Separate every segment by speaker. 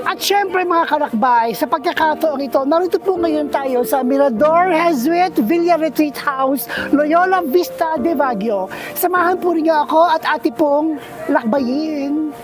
Speaker 1: At syempre mga kalakbay, sa pagkakataong ito, narito po ngayon tayo sa Mirador Jesuit Villa Retreat House, Loyola Vista de Baguio. Samahan po rin niyo ako at ati pong lakbayin.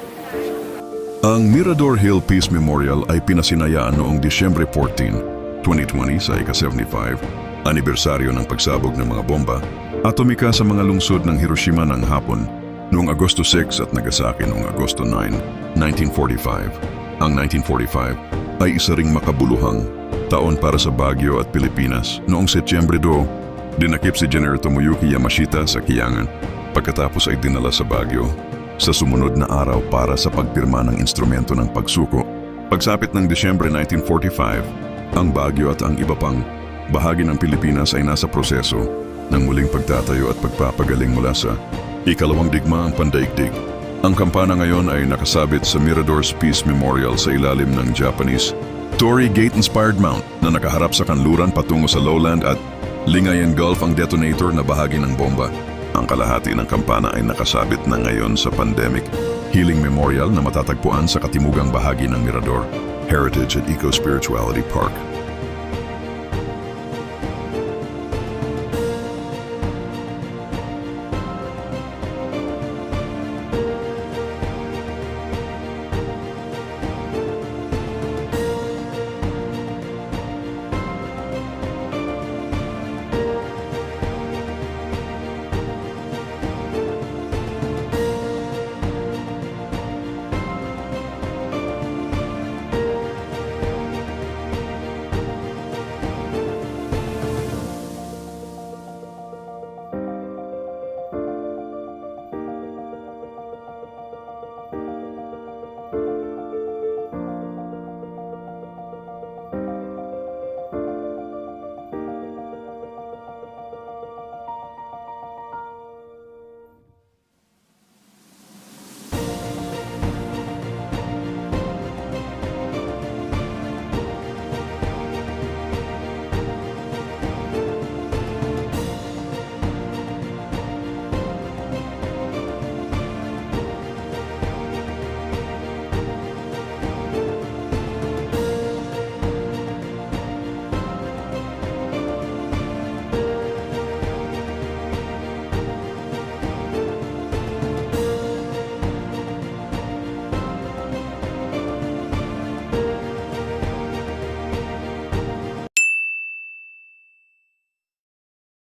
Speaker 2: Ang Mirador Hill Peace Memorial ay pinasinayaan noong Disyembre 14, 2020 sa ika-75, anibersaryo ng pagsabog ng mga bomba at tumika sa mga lungsod ng Hiroshima ng Hapon noong Agosto 6 at Nagasaki noong Agosto 9, 1945. Ang 1945 ay isa ring makabuluhang taon para sa Baguio at Pilipinas. Noong Setyembre 2, dinakip si General Tomoyuki Yamashita sa Kiangan pagkatapos ay dinala sa Baguio sa sumunod na araw para sa pagpirma ng instrumento ng pagsuko. Pagsapit ng Disyembre 1945, ang Baguio at ang iba pang bahagi ng Pilipinas ay nasa proseso ng muling pagtatayo at pagpapagaling mula sa ikalawang digmaang pandaigdig. Ang kampana ngayon ay nakasabit sa Mirador's Peace Memorial sa ilalim ng Japanese Torii Gate-inspired mount na nakaharap sa kanluran patungo sa lowland at Lingayen Gulf ang detonator na bahagi ng bomba. Ang kalahati ng kampana ay nakasabit na ngayon sa Pandemic Healing Memorial na matatagpuan sa katimugang bahagi ng Mirador Heritage at Eco-Spirituality Park.